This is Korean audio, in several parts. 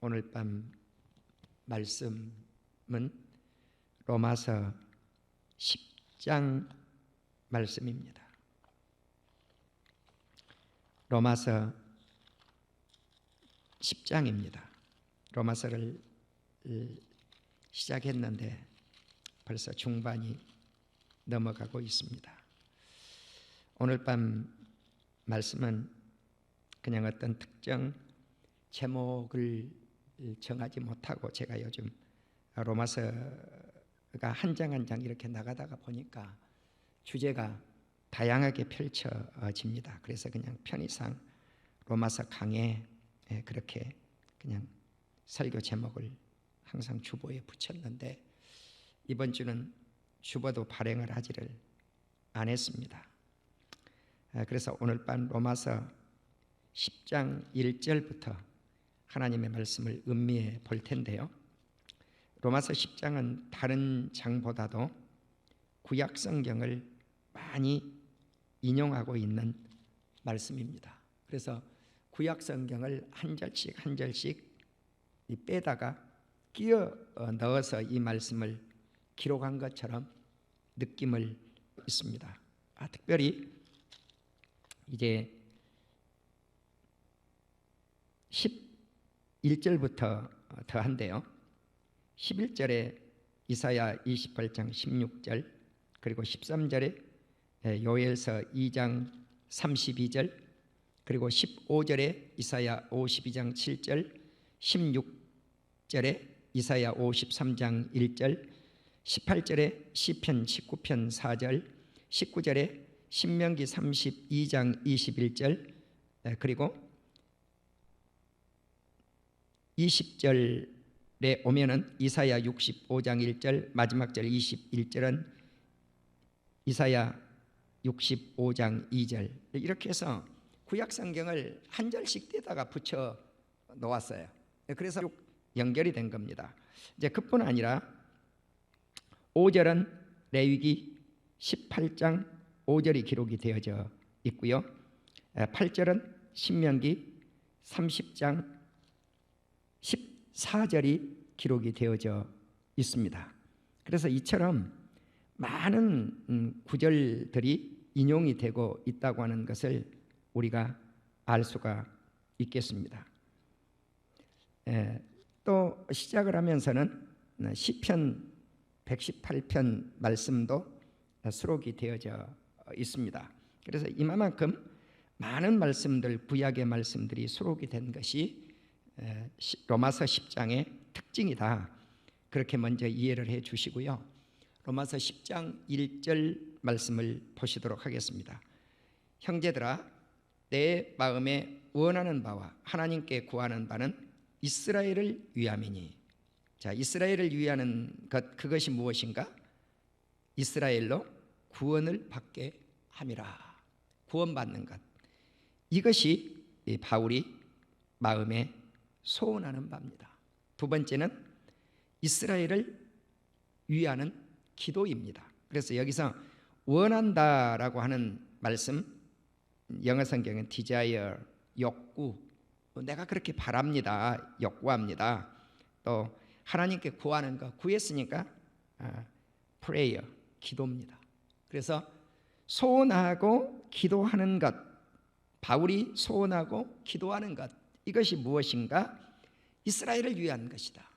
오늘 밤 말씀은 로마서 10장 말씀입니다. 로마서 10장입니다. 로마서를 시작했는데 벌써 중반이 넘어가고 있습니다. 오늘 밤 말씀은 그냥 어떤 특정 제목을 정하지 못하고 제가 요즘 로마서가 한 장 한 장 이렇게 나가다가 보니까 주제가 다양하게 펼쳐집니다. 그래서 그냥 편의상 로마서 강에 그렇게 그냥 설교 제목을 항상 주보에 붙였는데 이번 주는 주보도 발행을 하지를 않았습니다. 그래서 오늘 밤 로마서 10장 1절부터 하나님의 말씀을 음미해 볼 텐데요. 로마서 10장은 다른 장보다도 구약 성경을 많이 인용하고 있는 말씀입니다. 그래서 구약 성경을 한 절씩 한 절씩 빼다가 끼워 넣어서 이 말씀을 기록한 것처럼 느낌을 있습니다. 특별히 이제 11절부터 더한데요. 11절에 이사야 28장 16절, 그리고 13절에 요엘서 2장 32절, 그리고 15절에 이사야 52장 7절, 16절에 이사야 53장 1절, 18절에 시편 19편 4절, 19절에 신명기 32장 21절, 그리고 20절에 오면은 이사야 65장 1절, 마지막 절 21절은 이사야 65장 2절. 이렇게 해서 구약 성경을 한 절씩 떼다가 붙여 놓았어요. 그래서 연결이 된 겁니다. 이제 그뿐 아니라 5절은 레위기 18장 5절이 기록이 되어져 있고요. 8절은 신명기 30장 14절이 기록이 되어져 있습니다. 그래서 이처럼 많은 구절들이 인용이 되고 있다고 하는 것을 우리가 알 수가 있겠습니다. 또 시작을 하면서는 시편 118편 말씀도 수록이 되어져 있습니다. 그래서 이만큼 많은 말씀들, 구약의 말씀들이 수록이 된 것이 로마서 10장의 특징이다. 그렇게 먼저 이해를 해 주시고요. 로마서 10장 1절 말씀을 보시도록 하겠습니다. 형제들아, 내 마음에 원하는 바와 하나님께 구하는 바는 이스라엘을 위함이니. 자, 이스라엘을 위하는 것, 그것이 무엇인가? 이스라엘로 구원을 받게 함이라. 구원받는 것. 이것이 바울이 마음에 소원하는 바입니다. 두 번째는 이스라엘을 위하는 기도입니다. 그래서 여기서 원한다라고 하는 말씀, 영어 성경은 desire, 욕구, 내가 그렇게 바랍니다, 욕구합니다. 또 하나님께 구하는 것, 구했으니까 prayer, 기도입니다. 그래서 소원하고 기도하는 것, 바울이 소원하고 기도하는 것, 이것이 무엇인가? 이스라엘을 위한 것이다.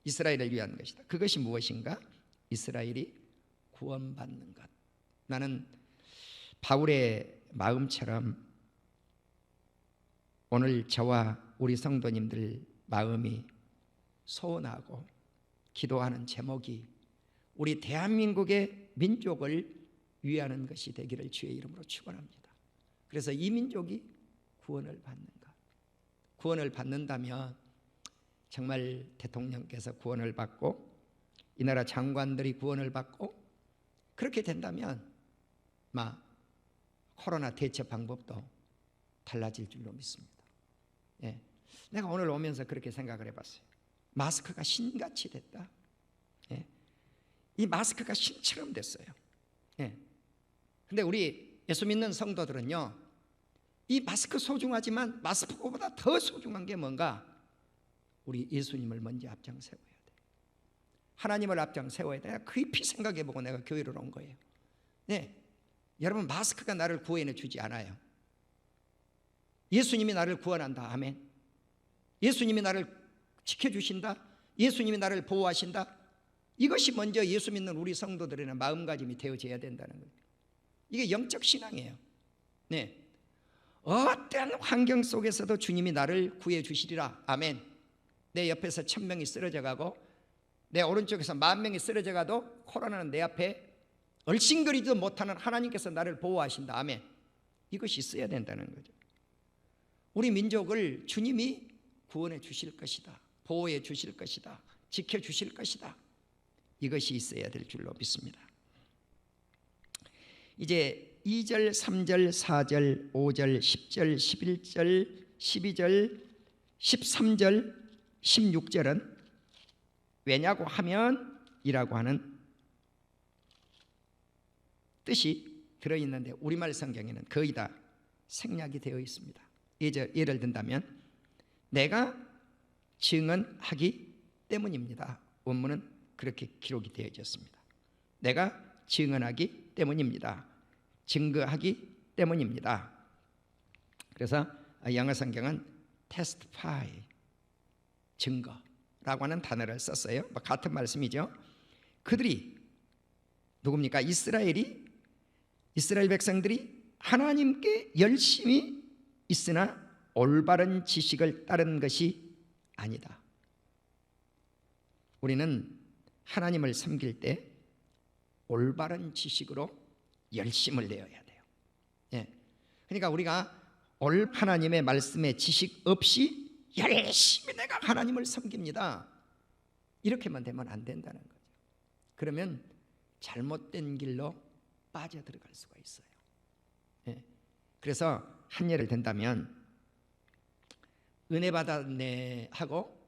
이스라엘을 위한 것이다. 그것이 무엇인가? 이스라엘이 구원받는 것. 나는 바울의 마음처럼 오늘 저와 우리 성도님들 마음이 소원하고 기도하는 제목이 우리 대한민국의 민족을 위하는 것이 되기를 주의 이름으로 축원합니다. 그래서 이 민족이 구원을 받는 것. 구원을 받는다면 정말 대통령께서 구원을 받고 이 나라 장관들이 구원을 받고 그렇게 된다면 코로나 대처 방법도 달라질 줄로 믿습니다. 내가 오늘 오면서 그렇게 생각을 해봤어요. 마스크가 신같이 됐다. 이 마스크가 신처럼 됐어요. 근데 우리 예수 믿는 성도들은요, 이 마스크 소중하지만 마스크보다 더 소중한 게 뭔가? 우리 예수님을 먼저 앞장 세워야 돼. 하나님을 앞장 세워야 돼. 내가 깊이 생각해보고 내가 교회를 온 거예요. 네, 여러분, 마스크가 나를 구원해 주지 않아요. 예수님이 나를 구원한다. 아멘. 예수님이 나를 지켜주신다. 예수님이 나를 보호하신다. 이것이 먼저 예수 믿는 우리 성도들의 마음가짐이 되어져야 된다는 거예요. 이게 영적 신앙이에요. 네, 어떤 환경 속에서도 주님이 나를 구해 주시리라. 아멘. 내 옆에서 1000명이 쓰러져 가고 내 오른쪽에서 10,000명이 쓰러져 가도 코로나는 내 앞에 얼씬거리지도 못하는 하나님께서 나를 보호하신다. 아멘. 이것이 있어야 된다는 거죠. 우리 민족을 주님이 구원해 주실 것이다. 보호해 주실 것이다. 지켜 주실 것이다. 이것이 있어야 될 줄로 믿습니다. 이제 2절, 3절, 4절, 5절, 10절, 11절, 12절, 13절, 16절은 왜냐고 하면 이라고 하는 뜻이 들어있는데 우리말 성경에는 거의 다 생략이 되어 있습니다. 예를 든다면 내가 증언하기 때문입니다. 원문은 그렇게 기록이 되어졌습니다. 내가 증언하기 때문입니다. 증거하기 때문입니다. 그래서 영어 성경은 testify, 증거라고 하는 단어를 썼어요. 같은 말씀이죠. 그들이 누굽니까? 이스라엘 백성들이 하나님께 열심히 있으나 올바른 지식을 따른 것이 아니다. 우리는 하나님을 섬길 때 올바른 지식으로 열심을 내어야 돼요. 예. 그러니까 우리가 하나님의 말씀에 지식 없이 열심히 내가 하나님을 섬깁니다. 이렇게만 되면 안 된다는 거죠. 그러면 잘못된 길로 빠져들어갈 수가 있어요. 예. 그래서 한 예를 든다면 은혜 받았네 하고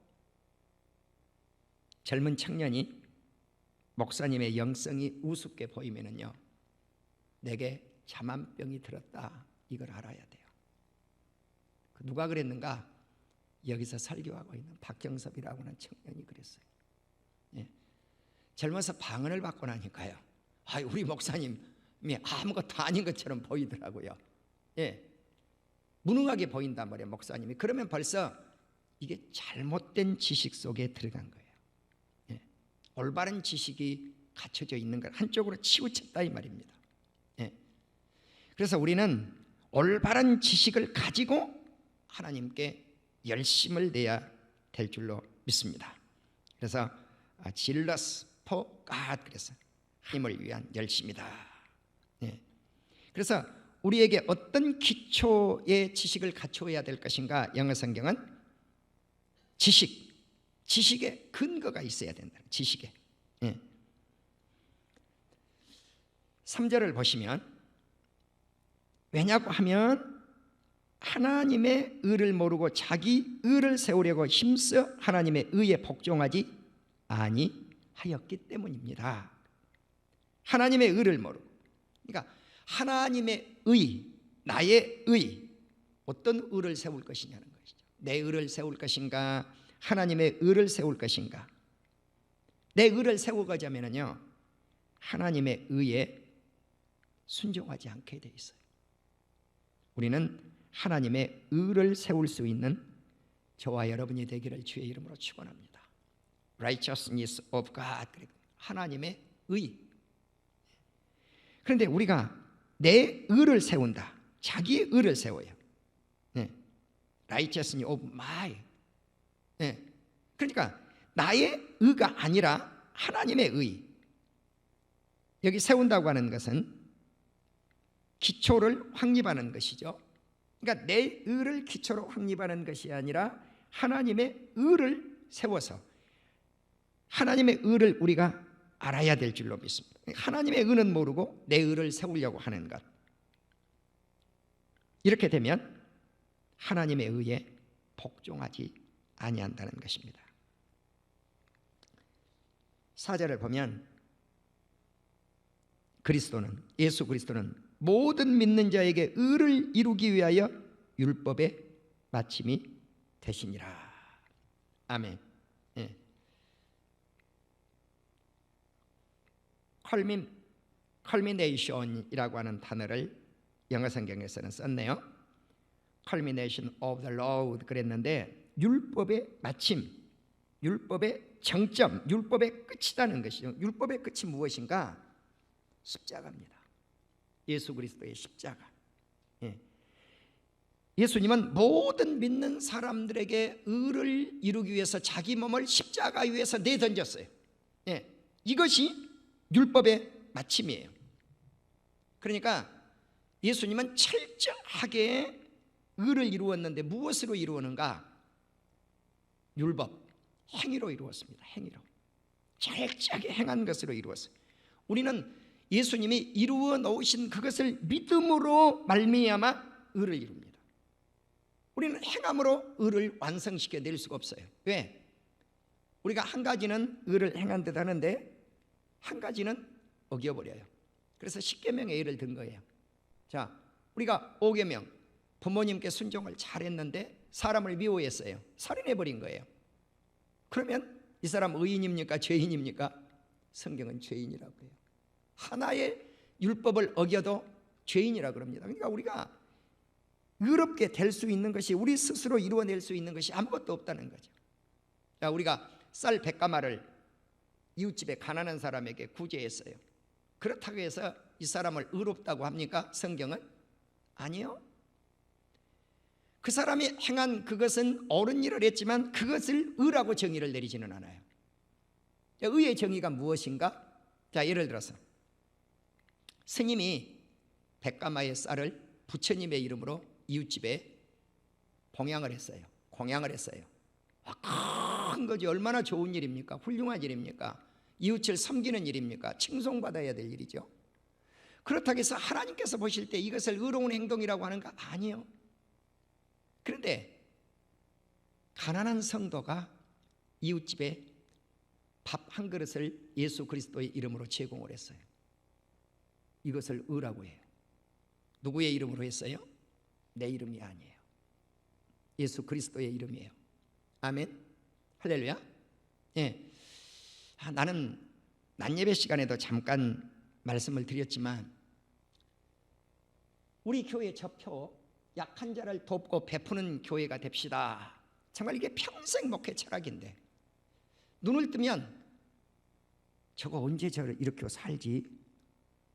젊은 청년이 목사님의 영성이 우습게 보이면은요, 내게 자만병이 들었다, 이걸 알아야 돼요. 누가 그랬는가? 여기서 설교하고 있는 박경섭이라고 하는 청년이 그랬어요. 예. 젊어서 방언을 받고 나니까요, 우리 목사님이 아무것도 아닌 것처럼 보이더라고요. 예. 무능하게 보인단 말이에요, 목사님이. 그러면 벌써 이게 잘못된 지식 속에 들어간 거예요. 예. 올바른 지식이 갖춰져 있는 걸 한쪽으로 치우쳤다 이 말입니다. 예. 그래서 우리는 올바른 지식을 가지고 하나님께 열심을 내야 될 줄로 믿습니다. 그래서 zealous for God, 그래서 하나님을 위한 열심이다. 예. 그래서 우리에게 어떤 기초의 지식을 갖추어야 될 것인가? 영어 성경은 지식의 근거가 있어야 된다. 지식에. 예. 3절을 보시면 왜냐고 하면 하나님의 의를 모르고 자기 의를 세우려고 힘써 하나님의 의에 복종하지 아니하였기 때문입니다. 하나님의 의를 모르고, 그러니까 하나님의 의, 나의 의, 어떤 의를 세울 것이냐는 것이죠. 내 의를 세울 것인가, 하나님의 의를 세울 것인가. 내 의를 세우고자 하면요, 하나님의 의에 순종하지 않게 돼 있어요. 우리는 하나님의 의를 세울 수 있는 저와 여러분이 되기를 주의 이름으로 축원합니다. Righteousness of God, 하나님의 의. 그런데 우리가 내 의를 세운다, 자기의 의를 세워요. 네. Righteousness of my. 네. 그러니까 나의 의가 아니라 하나님의 의. 여기 세운다고 하는 것은 기초를 확립하는 것이죠. 그러니까 내 의를 기초로 확립하는 것이 아니라 하나님의 의를 세워서 하나님의 의를 우리가 알아야 될 줄로 믿습니다. 하나님의 의는 모르고 내 의를 세우려고 하는 것, 이렇게 되면 하나님의 의에 복종하지 아니한다는 것입니다. 4절을 보면 예수 그리스도는 모든 믿는 자에게 의를 이루기 위하여 율법의 마침이 되시니라. 아멘. 예. culmination이라고 하는 단어를 영어 성경에서는 썼네요. culmination of the law 그랬는데 율법의 마침, 율법의 정점, 율법의 끝이라는 것이죠. 율법의 끝이 무엇인가? 십자가입니다. 예수 그리스도의 십자가. 예. 예수님은 모든 믿는 사람들에게 의를 이루기 위해서 자기 몸을 십자가 위에서 내던졌어요. 예. 이것이 율법의 마침이에요. 그러니까 예수님은 철저하게 의를 이루었는데 무엇으로 이루었는가? 율법, 행위로 이루었습니다. 행위로. 철저하게 행한 것으로 이루었어요. 우리는 예수님이 이루어 놓으신 그것을 믿음으로 말미암아 의를 이룹니다. 우리는 행함으로 의를 완성시켜 낼 수가 없어요. 왜? 우리가 한 가지는 의를 행한 듯 하는데 한 가지는 어겨버려요. 그래서 10계명의 예를 든 거예요. 자, 우리가 5계명, 부모님께 순종을 잘했는데 사람을 미워했어요. 살인해버린 거예요. 그러면 이 사람 의인입니까? 죄인입니까? 성경은 죄인이라고 해요. 하나의 율법을 어겨도 죄인이라고 그럽니다. 그러니까 우리가 의롭게 될 수 있는 것이, 우리 스스로 이루어낼 수 있는 것이 아무것도 없다는 거죠. 자, 우리가 쌀 100가마를 이웃집에 가난한 사람에게 구제했어요. 그렇다고 해서 이 사람을 의롭다고 합니까? 성경은? 아니요. 그 사람이 행한 그것은 옳은 일을 했지만 그것을 의라고 정의를 내리지는 않아요. 의의 정의가 무엇인가? 자, 예를 들어서 스님이 100가마의 쌀을 부처님의 이름으로 이웃집에 봉양을 했어요. 공양을 했어요. 큰 거지. 얼마나 좋은 일입니까? 훌륭한 일입니까? 이웃을 섬기는 일입니까? 칭송받아야 될 일이죠. 그렇다고 해서 하나님께서 보실 때 이것을 의로운 행동이라고 하는가? 아니요. 그런데 가난한 성도가 이웃집에 밥 한 그릇을 예수 그리스도의 이름으로 제공을 했어요. 이것을 의라고 해요. 누구의 이름으로 했어요? 내 이름이 아니에요. 예수 그리스도의 이름이에요. 아멘. 할렐루야. 예. 나는 낮예배 시간에도 잠깐 말씀을 드렸지만 우리 교회 저표 약한 자를 돕고 베푸는 교회가 됩시다. 정말 이게 평생 목회 철학인데 눈을 뜨면 저거 언제 저를 이렇게 살지?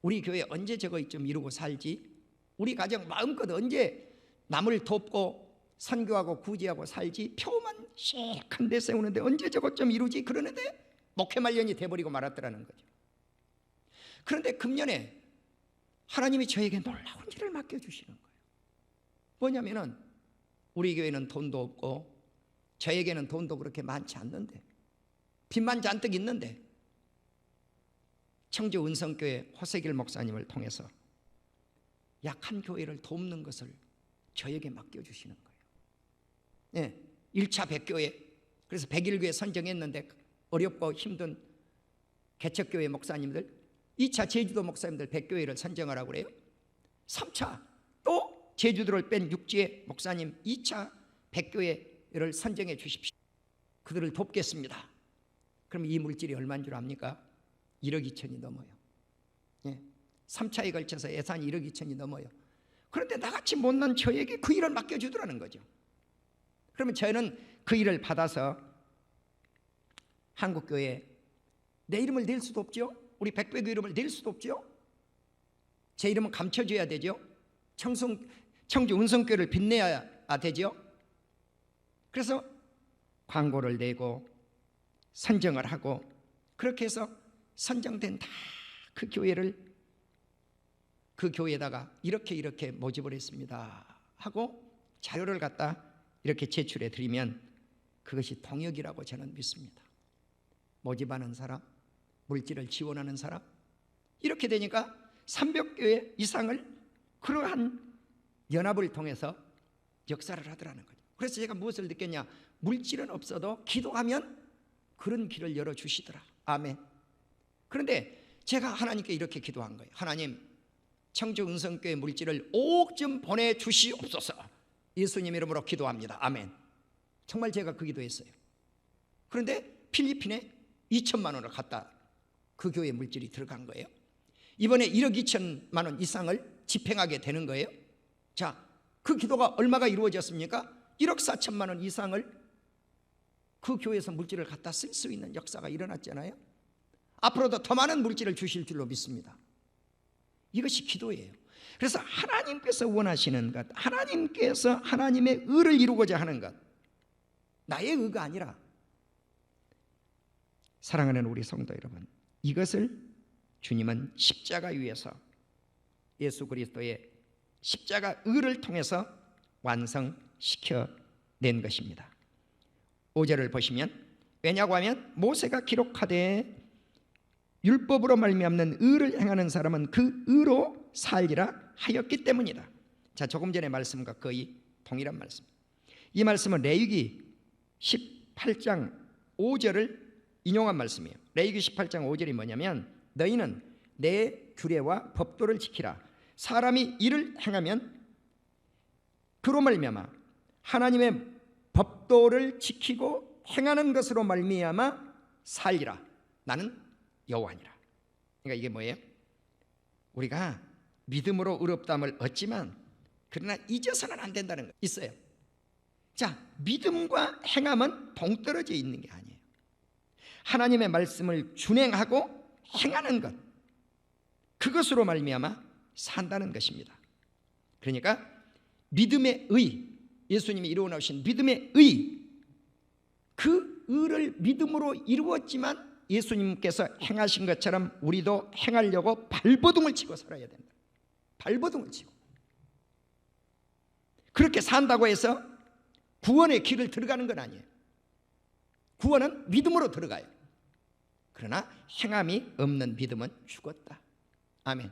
우리 교회 언제 저거 좀 이루고 살지? 우리 가정 마음껏 언제 남을 돕고 선교하고 구제하고 살지? 표만 시큰데 세우는데 언제 저것 좀 이루지? 그러는데 목회 말년이 돼버리고 말았더라는 거죠. 그런데 금년에 하나님이 저에게 놀라운 일을 맡겨주시는 거예요. 뭐냐면은 우리 교회는 돈도 없고 저에게는 돈도 그렇게 많지 않는데 빚만 잔뜩 있는데 청주 은성교회 호세길 목사님을 통해서 약한 교회를 돕는 것을 저에게 맡겨주시는 거예요. 예, 1차 백교회, 그래서 100일교회 선정했는데 어렵고 힘든 개척교회 목사님들, 2차 제주도 목사님들 100교회를 선정하라고 그래요. 3차 또 제주도를 뺀 육지의 목사님 2차 100교회를 선정해 주십시오. 그들을 돕겠습니다. 그럼 이 물질이 얼마인 줄 압니까? 1억 2천이 넘어요. 예. 3차에 걸쳐서 예산이 1억 2천이 넘어요. 그런데 나같이 못난 저에게 그 일을 맡겨주더라는 거죠. 그러면 저는 그 일을 받아서 한국교회에 내 이름을 낼 수도 없죠. 우리 백배교 이름을 낼 수도 없죠. 제 이름은 감춰줘야 되죠. 청주 은성교회를 빛내야 되죠. 그래서 광고를 내고 선정을 하고 그렇게 해서 선정된 다 그 교회를 그 교회에다가 이렇게 모집을 했습니다 하고 자료를 갖다 이렇게 제출해 드리면 그것이 동역이라고 저는 믿습니다. 모집하는 사람, 물질을 지원하는 사람, 이렇게 되니까 300교회 이상을 그러한 연합을 통해서 역사를 하더라는 거죠. 그래서 제가 무엇을 느꼈냐? 물질은 없어도 기도하면 그런 길을 열어주시더라. 아멘. 그런데 제가 하나님께 이렇게 기도한 거예요. 하나님, 청주 은성교회 물질을 5억 좀 보내주시옵소서. 예수님 이름으로 기도합니다. 아멘. 정말 제가 그 기도했어요. 그런데 필리핀에 2천만 원을 갖다 그 교회 물질이 들어간 거예요. 이번에 1억 2천만 원 이상을 집행하게 되는 거예요. 자, 그 기도가 얼마가 이루어졌습니까? 1억 4천만 원 이상을 그 교회에서 물질을 갖다 쓸 수 있는 역사가 일어났잖아요. 앞으로도 더 많은 물질을 주실 줄로 믿습니다. 이것이 기도예요. 그래서 하나님께서 원하시는 것, 하나님께서 하나님의 의를 이루고자 하는 것, 나의 의가 아니라, 사랑하는 우리 성도 여러분, 이것을 주님은 십자가 위에서 예수 그리스도의 십자가 의를 통해서 완성시켜낸 것입니다. 5절을 보시면, 왜냐고 하면 모세가 기록하되 율법으로 말미암는 의를 행하는 사람은 그 의로 살리라 하였기 때문이다. 자, 조금 전의 말씀과 거의 동일한 말씀. 이 말씀은 레위기 18장 5절을 인용한 말씀이에요. 레위기 18장 5절이 뭐냐면, 너희는 내 규례와 법도를 지키라. 사람이 이를 행하면 그로 말미암아 하나님의 법도를 지키고 행하는 것으로 말미암아 살리라. 나는 여호와니라. 그러니까 이게 뭐예요? 우리가 믿음으로 의롭다함을 얻지만 그러나 잊어서는 안 된다는 거 있어요. 자, 믿음과 행함은 동떨어져 있는 게 아니에요. 하나님의 말씀을 준행하고 행하는 것, 그것으로 말미암아 산다는 것입니다. 그러니까 믿음의 의, 예수님이 이루어놓으신 믿음의 의, 그 의를 믿음으로 이루었지만 예수님께서 행하신 것처럼 우리도 행하려고 발버둥을 치고 살아야 된다. 발버둥을 치고. 그렇게 산다고 해서 구원의 길을 들어가는 건 아니에요. 구원은 믿음으로 들어가요. 그러나 행함이 없는 믿음은 죽었다. 아멘.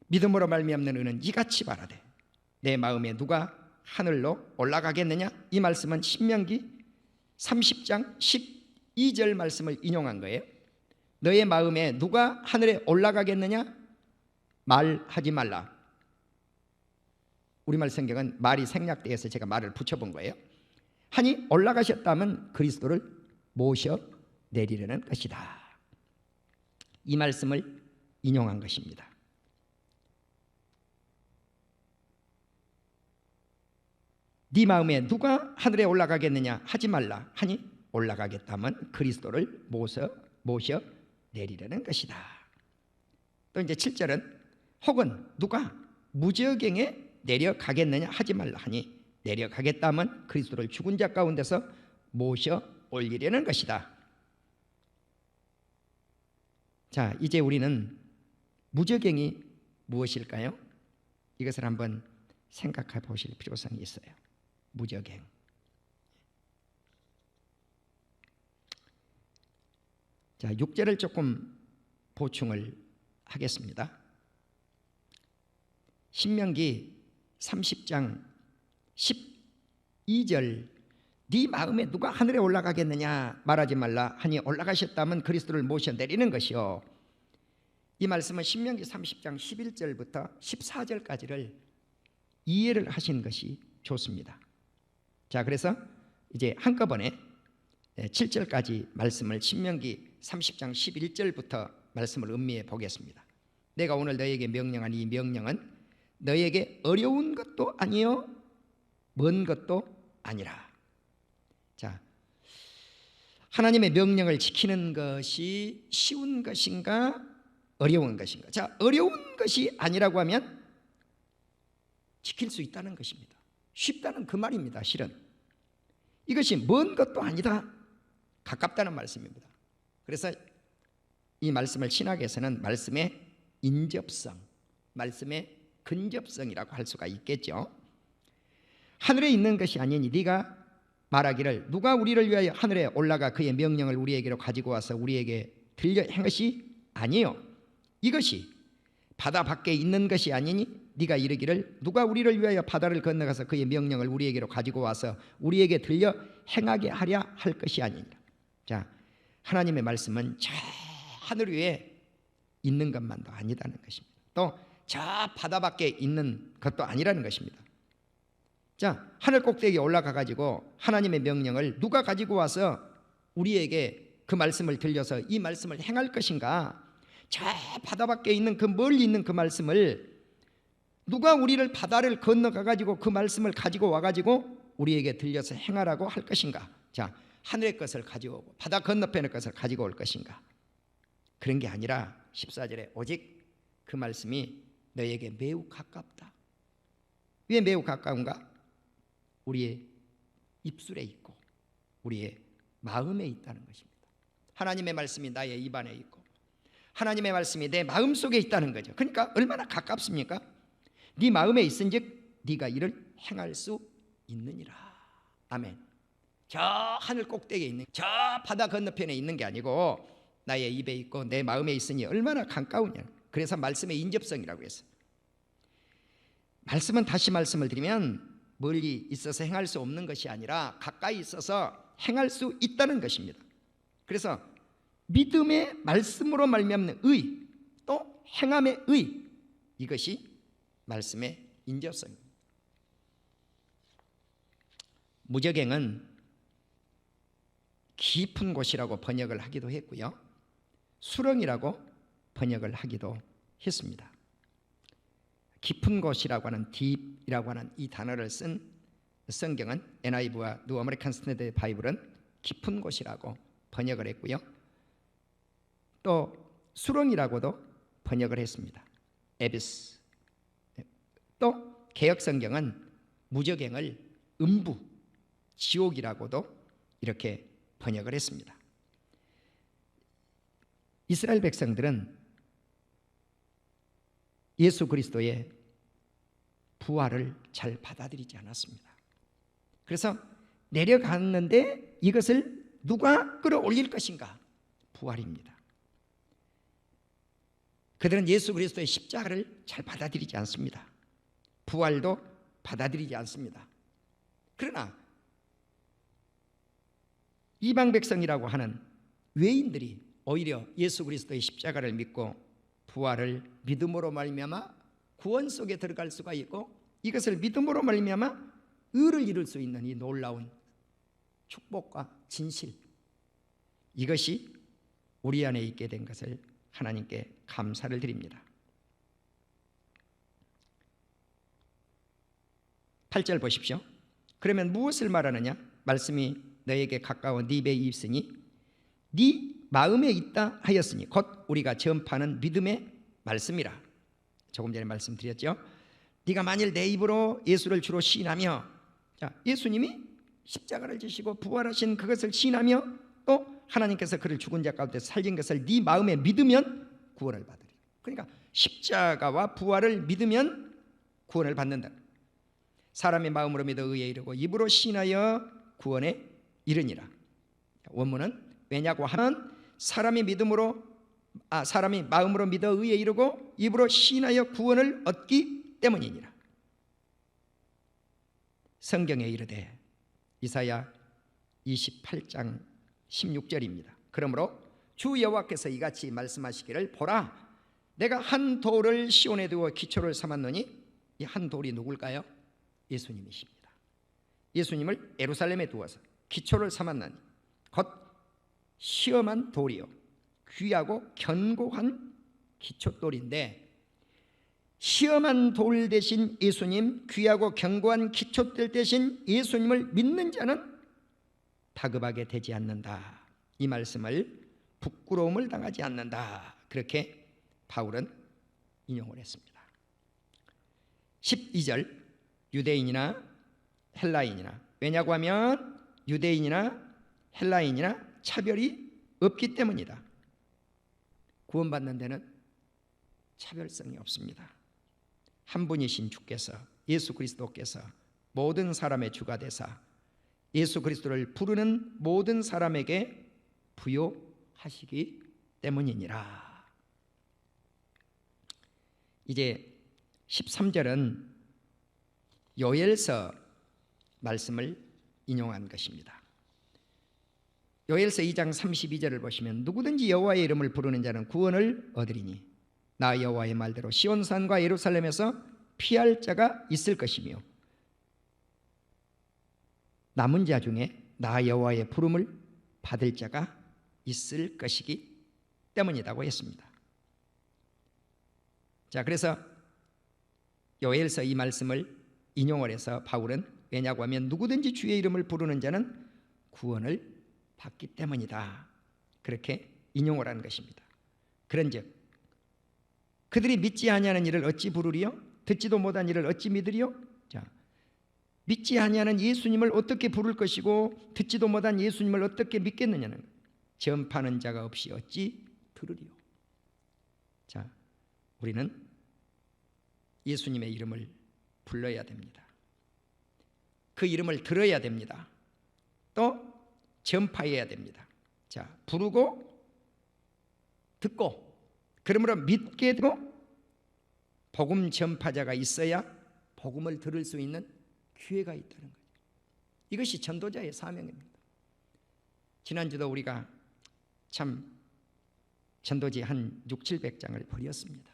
믿음으로 말미암는 의는 이같이 말하되 내 마음에 누가 하늘로 올라가겠느냐? 이 말씀은 신명기 30장 12절 말씀을 인용한 거예요. 너의 마음에 누가 하늘에 올라가겠느냐? 말하지 말라. 우리말 성경은 말이 생략되어서 제가 말을 붙여본 거예요. 하니 올라가셨다면 그리스도를 모셔 내리려는 것이다. 이 말씀을 인용한 것입니다. 네 마음에 누가 하늘에 올라가겠느냐 하지 말라. 하니 올라가겠다면 그리스도를 모셔 내리려는 것이다. 또 이제 7절은 혹은 누가 무저갱에 내려가겠느냐 하지 말라. 하니 내려가겠다면 그리스도를 죽은 자 가운데서 모셔 올리려는 것이다. 자, 이제 우리는 무저갱이 무엇일까요? 이것을 한번 생각해 보실 필요성이 있어요. 무저갱. 자, 6절을 조금 보충을 하겠습니다. 신명기 30장 12절 네 마음에 누가 하늘에 올라가겠느냐 말하지 말라. 하니 올라가셨다면 그리스도를 모셔 내리는 것이요. 이 말씀은 신명기 30장 11절부터 14절까지를 이해를 하신 것이 좋습니다. 자, 그래서 이제 한꺼번에 7절까지 말씀을 신명기 30장 11절부터 말씀을 음미해 보겠습니다. 내가 오늘 너에게 명령한 이 명령은 너에게 어려운 것도 아니요 먼 것도 아니라. 자, 하나님의 명령을 지키는 것이 쉬운 것인가 어려운 것인가? 자, 어려운 것이 아니라고 하면 지킬 수 있다는 것입니다. 쉽다는 그 말입니다. 실은 이것이 먼 것도 아니다, 가깝다는 말씀입니다. 그래서 이 말씀을 신학에서는 말씀의 인접성, 말씀의 근접성이라고 할 수가 있겠죠. 하늘에 있는 것이 아니니 네가 말하기를 누가 우리를 위하여 하늘에 올라가 그의 명령을 우리에게로 가지고 와서 우리에게 들려 행것이 아니요 이것이 바다 밖에 있는 것이 아니니 네가 이르기를 누가 우리를 위하여 바다를 건너가서 그의 명령을 우리에게로 가지고 와서 우리에게 들려 행하게 하랴 할 것이 아니니라. 자, 하나님의 말씀은 저 하늘 위에 있는 것만도 아니다는 것입니다. 또 저 바다 밖에 있는 것도 아니라는 것입니다. 자, 하늘 꼭대기에 올라가 가지고 하나님의 명령을 누가 가지고 와서 우리에게 그 말씀을 들려서 이 말씀을 행할 것인가? 저 바다 밖에 있는 그 멀리 있는 그 말씀을 누가 우리를 바다를 건너가 가지고 그 말씀을 가지고 와 가지고 우리에게 들려서 행하라고 할 것인가? 자, 하늘의 것을 가지고 오고 바다 건너편의 것을 가지고 올 것인가? 그런 게 아니라 14절에 오직 그 말씀이 너에게 매우 가깝다. 왜 매우 가까운가? 우리의 입술에 있고 우리의 마음에 있다는 것입니다. 하나님의 말씀이 나의 입안에 있고 하나님의 말씀이 내 마음속에 있다는 거죠. 그러니까 얼마나 가깝습니까? 네 마음에 있은즉 네가 이를 행할 수 있느니라. 아멘. 저 하늘 꼭대기에 있는 저 바다 건너편에 있는 게 아니고 나의 입에 있고 내 마음에 있으니 얼마나 가까우냐. 그래서 말씀의 인접성이라고 했어요. 말씀은 다시 말씀을 드리면 멀리 있어서 행할 수 없는 것이 아니라 가까이 있어서 행할 수 있다는 것입니다. 그래서 믿음의 말씀으로 말미암는 의, 또 행함의 의, 이것이 말씀의 인접성입니다. 무적행은 깊은 곳이라고 번역을 하기도 했고요, 수렁이라고 번역을 하기도 했습니다. 깊은 곳이라고 하는 deep이라고 하는 이 단어를 쓴 성경은 NIV와 뉴 아메리칸 스탠더드 바이블은 깊은 곳이라고 번역을 했고요, 또 수렁이라고도 번역을 했습니다. 에비스. 또 개역 성경은 무적행을 음부, 지옥이라고도 이렇게 번역을 했습니다. 이스라엘 백성들은 예수 그리스도의 부활을 잘 받아들이지 않았습니다. 그래서 내려갔는데 이것을 누가 끌어올릴 것인가? 부활입니다. 그들은 예수 그리스도의 십자가를 잘 받아들이지 않습니다. 부활도 받아들이지 않습니다. 그러나 이방 백성이라고 하는 외인들이 오히려 예수 그리스도의 십자가를 믿고 부활을 믿음으로 말미암아 구원 속에 들어갈 수가 있고 이것을 믿음으로 말미암아 의를 이룰 수 있는 이 놀라운 축복과 진실, 이것이 우리 안에 있게 된 것을 하나님께 감사를 드립니다. 8절 보십시오. 그러면 무엇을 말하느냐? 말씀이 너에게 가까워 네 배에 있으니 네 마음에 있다 하였으니 곧 우리가 전파하는 믿음의 말씀이라. 조금 전에 말씀드렸죠. 네가 만일 내 입으로 예수를 주로 시인하며, 자, 예수님이 십자가를 지시고 부활하신 그것을 시인하며 또 하나님께서 그를 죽은 자 가운데 살린 것을 네 마음에 믿으면 구원을 받으리라. 그러니까 십자가와 부활을 믿으면 구원을 받는다. 사람의 마음으로 믿어 의에 이르고 입으로 시인하여 구원에 이르니라. 원문은 왜냐고 하면 사람이 마음으로 믿어 의에 이르고 입으로 시인하여 구원을 얻기 때문이니라. 성경에 이르되 이사야 28장 16절입니다. 그러므로 주 여호와께서 이같이 말씀하시기를 보라, 내가 한 돌을 시온에 두어 기초를 삼았노니 이 한 돌이 누굴까요? 예수님이십니다. 예수님을 예루살렘에 두어서 기초를 삼았나니 곧 시험한 돌이요 귀하고 견고한 기초돌인데, 시험한 돌 대신 예수님, 귀하고 견고한 기초돌 대신 예수님을 믿는 자는 다급하게 되지 않는다. 이 말씀을 부끄러움을 당하지 않는다. 그렇게 바울은 인용을 했습니다. 12절 유대인이나 헬라인이나, 왜냐고 하면 유대인이나 헬라인이나 차별이 없기 때문이다. 구원받는 데는 차별성이 없습니다. 한 분이신 주께서, 예수 그리스도께서 모든 사람의 주가 되사 예수 그리스도를 부르는 모든 사람에게 부요하시기 때문이니라. 이제 13절은 요엘서 말씀을 인용한 것입니다. 요엘서 2장 32절을 보시면 누구든지 여호와의 이름을 부르는 자는 구원을 얻으리니 나 여호와의 말대로 시온산과 예루살렘에서 피할 자가 있을 것이며 남은 자 중에 나 여호와의 부름을 받을 자가 있을 것이기 때문이라고 했습니다. 자, 그래서 요엘서 이 말씀을 인용을 해서 바울은 왜냐고 하면 누구든지 주의 이름을 부르는 자는 구원을 받기 때문이다, 그렇게 인용을 하는 것입니다. 그런즉 그들이 믿지 아니하는 이를 어찌 부르리요? 듣지도 못한 이를 어찌 믿으리요? 자, 믿지 아니하는 예수님을 어떻게 부를 것이고 듣지도 못한 예수님을 어떻게 믿겠느냐는, 전파하는 자가 없이 어찌 들으리요? 자, 우리는 예수님의 이름을 불러야 됩니다. 그 이름을 들어야 됩니다. 또 전파해야 됩니다. 자, 부르고 듣고, 그러므로 믿게 되고 복음 전파자가 있어야 복음을 들을 수 있는 기회가 있다는 거죠. 이것이 전도자의 사명입니다. 지난주도 우리가 참 전도지 한 600-700장을 버렸습니다.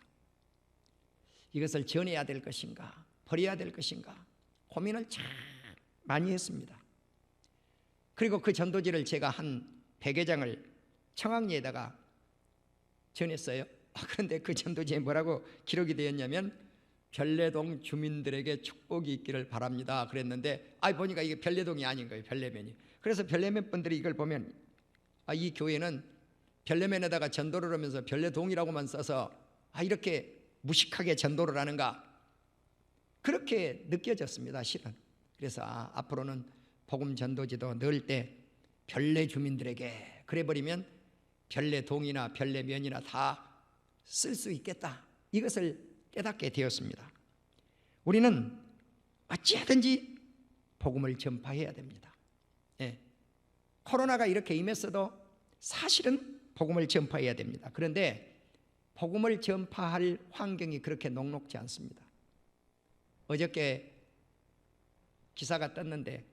이것을 전해야 될 것인가 버려야 될 것인가 고민을 참 많이 했습니다. 그리고 그 전도지를 제가 한 100여 장을 청학리에다가 전했어요. 그런데 그 전도지에 뭐라고 기록이 되었냐면 별내동 주민들에게 축복이 있기를 바랍니다 그랬는데, 보니까 이게 별내동이 아닌 거예요. 별내면이. 그래서 별내면 분들이 이걸 보면 이 교회는 별내면에다가 전도를 하면서 별내동이라고만 써서 이렇게 무식하게 전도를 하는가, 그렇게 느껴졌습니다, 실은. 그래서 앞으로는 복음 전도지도 넣을 때 별내 주민들에게 그래버리면 별내동이나 별내면이나 다 쓸 수 있겠다, 이것을 깨닫게 되었습니다. 우리는 어찌하든지 복음을 전파해야 됩니다. 코로나가 이렇게 임했어도 사실은 복음을 전파해야 됩니다. 그런데 복음을 전파할 환경이 그렇게 녹록지 않습니다. 어저께 기사가 떴는데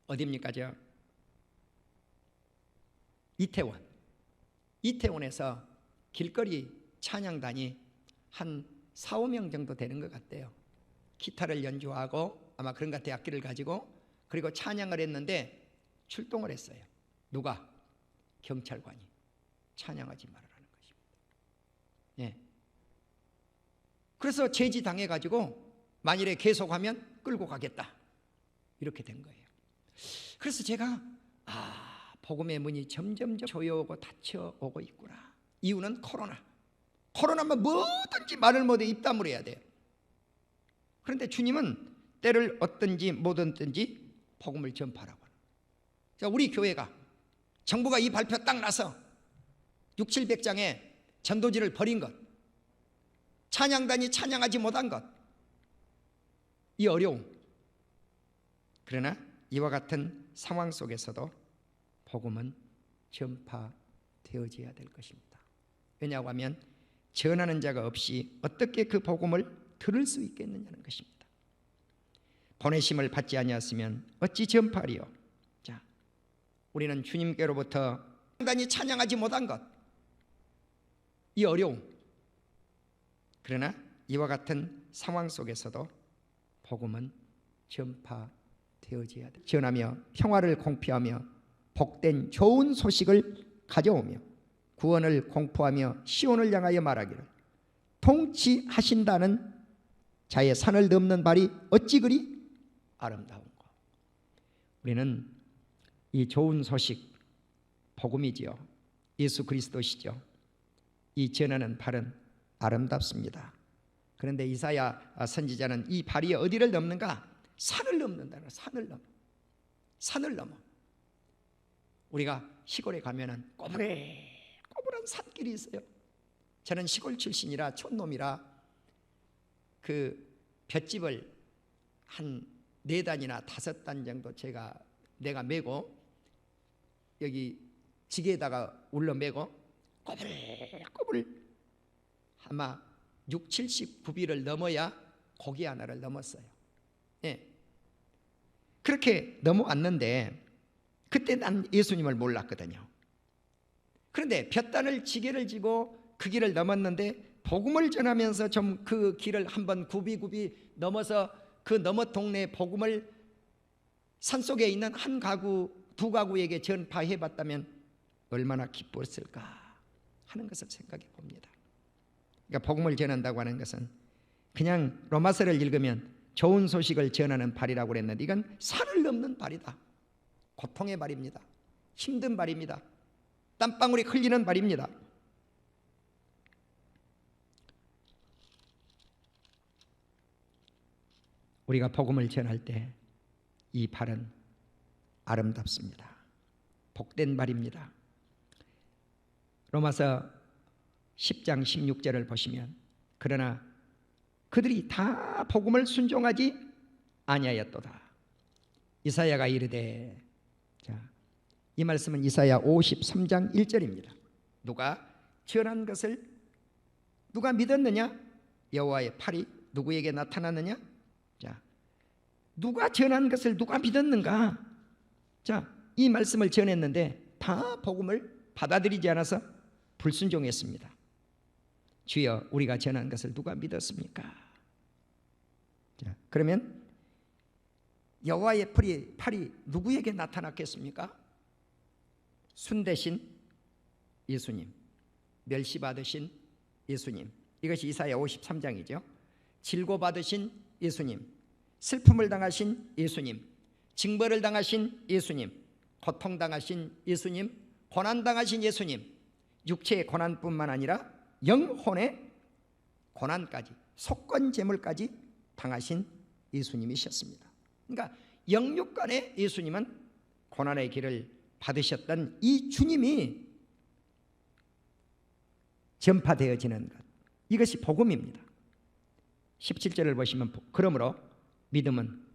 어디입니까? 이태원에서 길거리 찬양단이 한 4-5명 정도 되는 것 같대요. 기타를 연주하고 아마 그런 것 같아요. 악기를 가지고. 그리고 찬양을 했는데 출동을 했어요. 누가? 경찰관이. 찬양하지 말라는 것입니다. 그래서 제지당해가지고 만일에 계속하면 끌고 가겠다, 이렇게 된 거예요. 그래서 제가 복음의 문이 점점 조여오고 닫혀오고 있구나. 이유는 코로나면 뭐든지 말을 못해 입 다물어야 돼요. 그런데 주님은 때를 얻든지 못 얻든지 복음을 전파하라고 하는. 자, 우리 교회가 정부가 이 발표 딱 나서 600-700장의 전도지를 버린 것, 찬양단이 찬양하지 못한 것, 이 어려움. 그러나 이와 같은 상황 속에서도 복음은 전파되어져야 될 것입니다. 왜냐하고 하면 전하는 자가 없이 어떻게 그 복음을 들을 수 있겠느냐는 것입니다. 보내심을 받지 아니하였으면 어찌 전파하리요? 자, 우리는 주님께로부터 단단히 찬양하지 못한 것, 이 어려움. 그러나 이와 같은 상황 속에서도 복음은 전파되어져야 돼. 전하며 평화를 공표하며 복된 좋은 소식을 가져오며 구원을 공포하며 시온을 향하여 말하기를 통치하신다는 자의 산을 넘는 발이 어찌 그리 아름다운고. 우리는 이 좋은 소식, 복음이지요. 예수 그리스도시죠. 이 전하는 발은 아름답습니다. 그런데 이사야 선지자는 이 발이 어디를 넘는가? 산을 넘는다는, 산을 넘어. 우리가 시골에 가면은 꼬불한 산길이 있어요. 저는 시골 출신이라 촌놈이라 그 볏짚을 한 4단이나 5단 정도 내가 메고 여기 지게에다가 울러 메고 꼬불꼬불 아마 60-70 넘어야 고기 하나를 넘었어요. 그렇게 넘어왔는데 그때 난 예수님을 몰랐거든요. 그런데 볏단을 지게를 지고 그 길을 넘었는데 복음을 전하면서 좀 그 길을 한번 굽이 넘어서 그 너머 동네의 복음을 산속에 있는 한 가구, 두 가구에게 전파해 봤다면 얼마나 기뻤을까 하는 것을 생각해 봅니다. 그러니까 복음을 전한다고 하는 것은 그냥 로마서를 읽으면 좋은 소식을 전하는 발이라고 그랬는데 이건 산을 넘는 발이다. 고통의 발입니다. 힘든 발입니다. 땀방울이 흘리는 발입니다. 우리가 복음을 전할 때 이 발은 아름답습니다. 복된 발입니다. 로마서 10장 16절을 보시면 그러나 그들이 다 복음을 순종하지 아니하였도다. 이사야가 이르되, 자, 이 말씀은 이사야 53장 1절입니다. 누가 전한 것을 누가 믿었느냐? 여호와의 팔이 누구에게 나타났느냐? 자, 누가 전한 것을 누가 믿었는가? 자, 이 말씀을 전했는데 다 복음을 받아들이지 않아서 불순종했습니다. 주여, 우리가 전한 것을 누가 믿었습니까? 자, 그러면 여호와의 팔이 누구에게 나타났겠습니까? 순대신 예수님, 멸시받으신 예수님, 이것이 이사야 53장이죠. 질고받으신 예수님, 슬픔을 당하신 예수님, 징벌을 당하신 예수님, 고통당하신 예수님, 고난당하신 예수님, 육체의 고난뿐만 아니라 영혼의 고난까지, 속건제물까지 당하신 예수님이셨습니다. 그러니까 영육간의 예수님은 고난의 길을 받으셨던 이 주님이 전파되어지는 것, 이것이 복음입니다. 17절을 보시면 그러므로 믿음은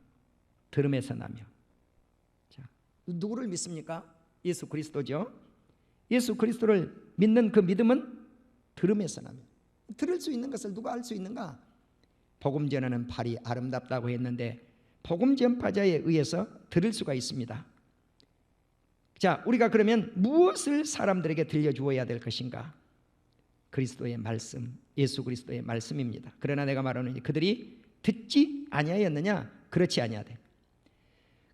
들음에서 나며. 자, 누구를 믿습니까? 예수 그리스도죠. 예수 그리스도를 믿는 그 믿음은 들음에서 나며. 들을 수 있는 것을 누가 알 수 있는가? 복음 전하는 발이 아름답다고 했는데 복음 전파자에 의해서 들을 수가 있습니다. 자, 우리가 그러면 무엇을 사람들에게 들려주어야 될 것인가? 그리스도의 말씀, 예수 그리스도의 말씀입니다. 그러나 내가 말하노니 그들이 듣지 아니하였느냐? 그렇지 아니하되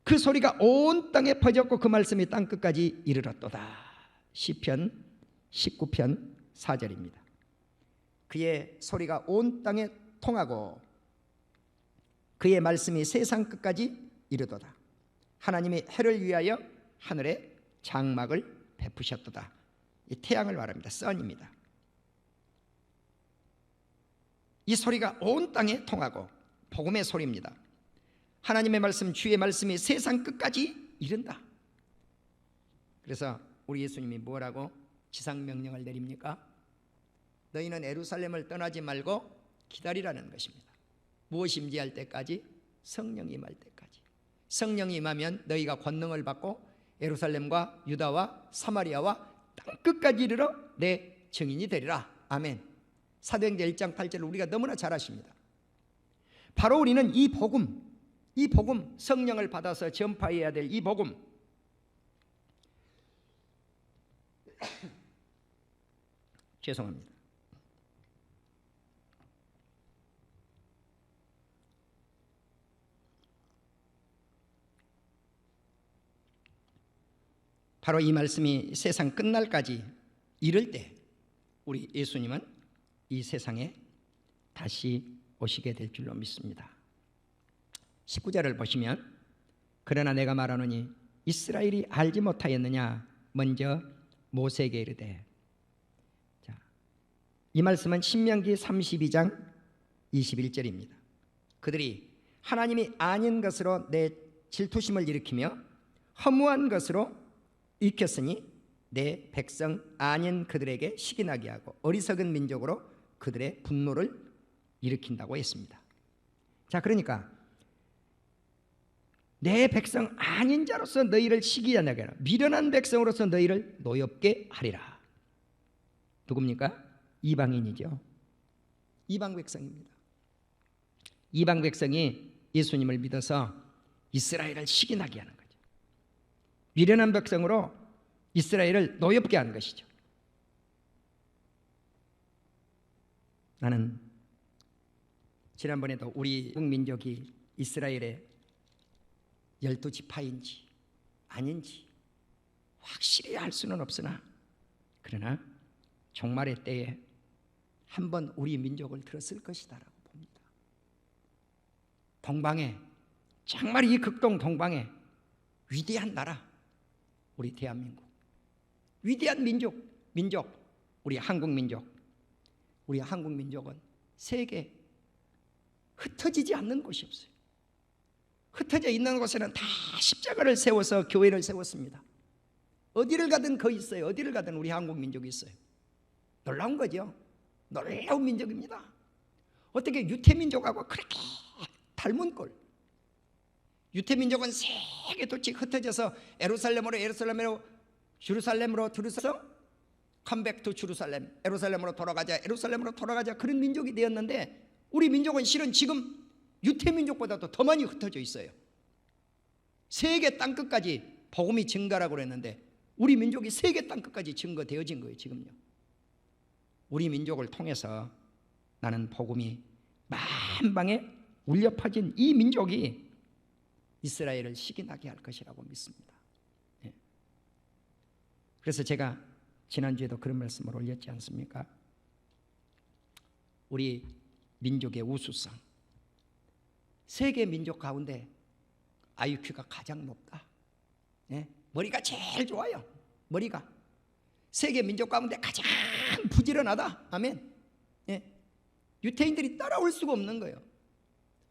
그 소리가 온 땅에 퍼졌고 그 말씀이 땅 끝까지 이르렀도다. 시편 19편 4절입니다. 그의 소리가 온 땅에 통하고 그의 말씀이 세상 끝까지 이르도다. 하나님이 해를 위하여 하늘에 장막을 베푸셨도다. 이 태양을 말합니다. 선입니다. 이 소리가 온 땅에 통하고 복음의 소리입니다. 하나님의 말씀, 주의 말씀이 세상 끝까지 이른다. 그래서 우리 예수님이 뭐라고 지상명령을 내립니까? 너희는 예루살렘을 떠나지 말고 기다리라는 것입니다. 무엇이 임재할 때까지? 성령이 임할 때까지. 성령이 임하면 너희가 권능을 받고 예루살렘과 유다와 사마리아와 땅 끝까지 이르러 내 증인이 되리라. 아멘. 사도행전 1장 8절을 우리가 너무나 잘 아십니다. 바로 우리는 이 복음, 성령을 받아서 전파해야 될 이 복음, 죄송합니다. 바로 이 말씀이 세상 끝날까지 이를 때 우리 예수님은 이 세상에 다시 오시게 될 줄로 믿습니다. 19절을 보시면 그러나 내가 말하노니 이스라엘이 알지 못하였느냐? 먼저 모세에게 이르되. 자, 이 말씀은 신명기 32장 21절입니다. 그들이 하나님이 아닌 것으로 내 질투심을 일으키며 허무한 것으로 익혔으니 내 백성 아닌 그들에게 시기나게 하고 어리석은 민족으로 그들의 분노를 일으킨다고 했습니다. 자, 그러니까 내 백성 아닌 자로서 너희를 시기하게 하라. 미련한 백성으로서 너희를 노엽게 하리라. 누굽니까? 이방인이죠. 이방 백성입니다. 이방 백성이 예수님을 믿어서 이스라엘을 시기나게 하는 거죠. 미련한 백성으로 이스라엘을 노엽게 하는 것이죠. 나는 지난번에도 우리 민족이 이스라엘의 12지파인지 아닌지 확실히 알 수는 없으나, 그러나 종말의 때에 한번 우리 민족을 들었을 것이다라고 봅니다. 동방에, 정말 이 극동 동방에 위대한 나라, 우리 대한민국, 위대한 민족, 우리 한국민족. 우리 한국민족은 세계에 흩어지지 않는 곳이 없어요. 흩어져 있는 곳에는 다 십자가를 세워서 교회를 세웠습니다. 어디를 가든 거기 있어요. 어디를 가든 우리 한국민족이 있어요. 놀라운 거죠. 놀라운 민족입니다. 어떻게 유태민족하고 그렇게 닮은 꼴. 유태민족은 세계 도씩 흩어져서 예루살렘으로 들어서 컴백 투 주루살렘, 예루살렘으로 돌아가자 그런 민족이 되었는데, 우리 민족은 실은 지금 유태민족보다도 더 많이 흩어져 있어요. 세계 땅끝까지 복음이 증가라고 그랬는데 우리 민족이 세계 땅끝까지 증거되어진 거예요. 지금요. 우리 민족을 통해서 나는 복음이 만방에 울려 퍼진 이 민족이 이스라엘을 시기나게 할 것이라고 믿습니다. 그래서 제가 지난주에도 그런 말씀을 올렸지 않습니까? 우리 민족의 우수성, 세계 민족 가운데 IQ가 가장 높다. 머리가 제일 좋아요. 머리가 세계 민족 가운데 가장 부지런하다. 아멘. 유태인들이 따라올 수가 없는 거예요.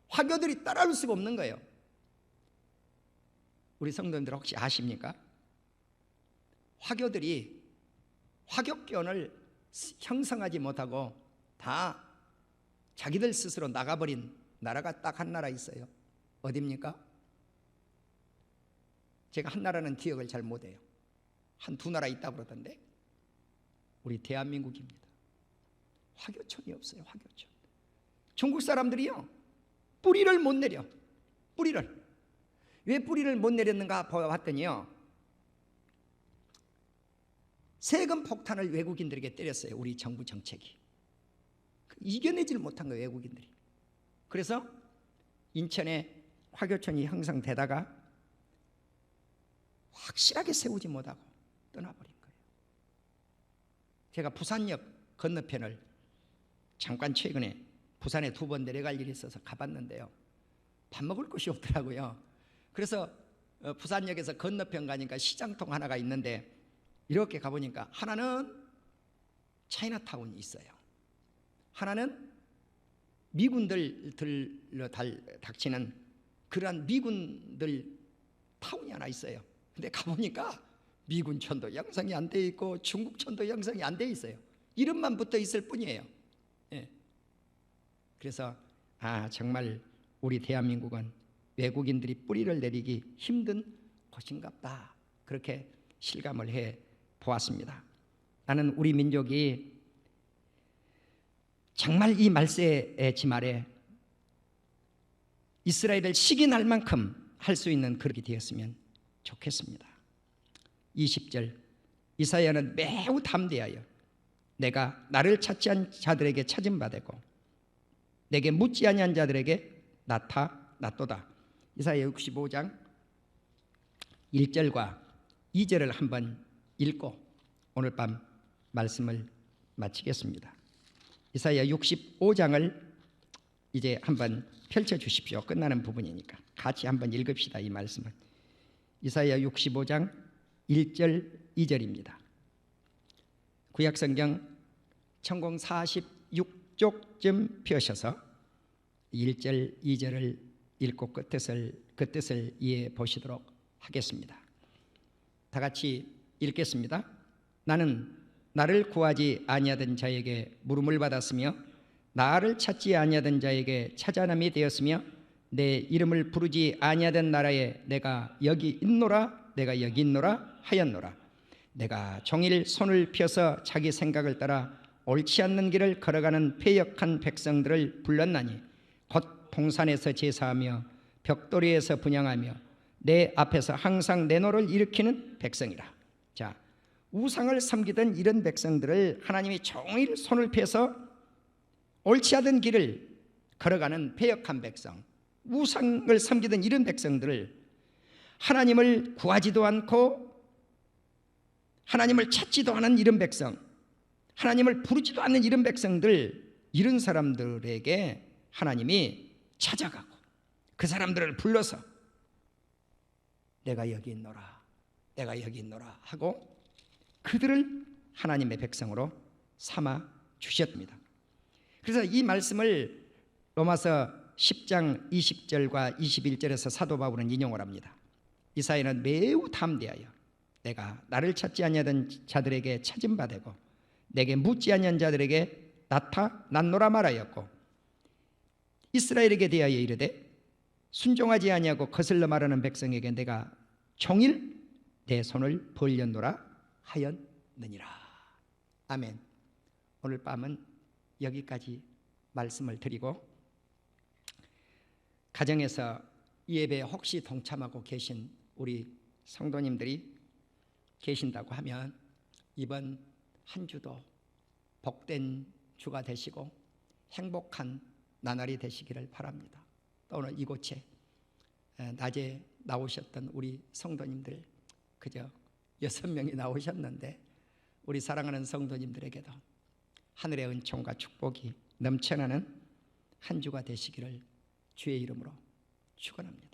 화교들이 따라올 수가 없는 거예요. 우리 성도님들 혹시 아십니까? 화교들이 화교권을 형성하지 못하고 다 자기들 스스로 나가버린 나라가 딱 한 나라 있어요. 어디입니까? 제가 한 나라는 기억을 잘 못해요. 한 두 나라 있다고 그러던데 우리 대한민국입니다. 화교촌이 없어요. 화교촌. 중국 사람들이요, 뿌리를 못 내려. 뿌리를. 왜 뿌리를 못 내렸는가 봤더니요, 세금 폭탄을 외국인들에게 때렸어요. 우리 정부 정책이 이겨내질 못한 거예요, 외국인들이. 그래서 인천에 화교촌이 형성되다가 확실하게 세우지 못하고 떠나버린 거예요. 제가 부산역 건너편을 잠깐 최근에 부산에 2번 내려갈 일이 있어서 가봤는데요, 밥 먹을 곳이 없더라고요. 그래서 부산역에서 건너편 가니까 시장통 하나가 있는데, 이렇게 가보니까 하나는 차이나타운이 있어요. 하나는 미군들로 닥치는 그러한 미군들 타운이 하나 있어요. 근데 가보니까 미군촌도 형성이 안 돼 있고 중국촌도 형성이 안 돼 있어요. 이름만 붙어 있을 뿐이에요. 그래서 정말 우리 대한민국은 외국인들이 뿌리를 내리기 힘든 곳인갑다, 그렇게 실감을 해 보았습니다. 나는 우리 민족이 정말 이 말세의 지말에 이스라엘을 시기날 만큼 할 수 있는 그릇이 되었으면 좋겠습니다. 20절, 이사야는 매우 담대하여 내가 나를 찾지 않은 자들에게 찾음 받았고 내게 묻지 아니한 자들에게 나타났도다. 이사야 65장 1절과 2절을 한번 읽고 오늘 밤 말씀을 마치겠습니다. 이사야 65장을 이제 한번 펼쳐 주십시오. 끝나는 부분이니까 같이 한번 읽읍시다. 이 말씀을. 이사야 65장 1절 2절입니다. 구약성경 천공 46쪽쯤 펴셔서 1절 2절을 읽고 그 뜻을 이해해 보시도록 하겠습니다. 다 같이 읽겠습니다. 나는 나를 구하지 아니하던 자에게 물음을 받았으며 나를 찾지 아니하던 자에게 찾아남이 되었으며 내 이름을 부르지 아니하던 나라에 내가 여기 있노라 하였노라. 내가 종일 손을 펴서 자기 생각을 따라 옳지 않는 길을 걸어가는 패역한 백성들을 불렀나니 곧 동산에서 제사하며 벽돌이에서 분향하며 내 앞에서 항상 내 노를 일으키는 백성이라. 자, 우상을 섬기던 이런 백성들을 하나님이 종일 손을 펴서 옳지 않은 길을 걸어가는 패역한 백성, 우상을 섬기던 이런 백성들을, 하나님을 구하지도 않고 하나님을 찾지도 않은 이런 백성, 하나님을 부르지도 않는 이런 백성들, 이런 사람들에게 하나님이 찾아가고 그 사람들을 불러서 내가 여기 있노라, 내가 여기 있노라 하고 그들을 하나님의 백성으로 삼아 주셨습니다. 그래서 이 말씀을 로마서 10장 20절과 21절에서 사도 바울은 인용을 합니다. 이사야는 매우 담대하여 내가 나를 찾지 아니하던 자들에게 찾은 바 되고 내게 묻지 아니한 자들에게 나타났노라 말하였고, 이스라엘에게 대하여 이르되 순종하지 아니하고 거슬러 말하는 백성에게 내가 종일 내 손을 벌렸노라 하였느니라. 아멘. 오늘 밤은 여기까지 말씀을 드리고, 가정에서 이 예배에 혹시 동참하고 계신 우리 성도님들이 계신다고 하면 이번 한 주도 복된 주가 되시고 행복한 나날이 되시기를 바랍니다. 또 오늘 이곳에 낮에 나오셨던 우리 성도님들 그저 6명이 나오셨는데, 우리 사랑하는 성도님들에게도 하늘의 은총과 축복이 넘쳐나는 한 주가 되시기를 주의 이름으로 축원합니다.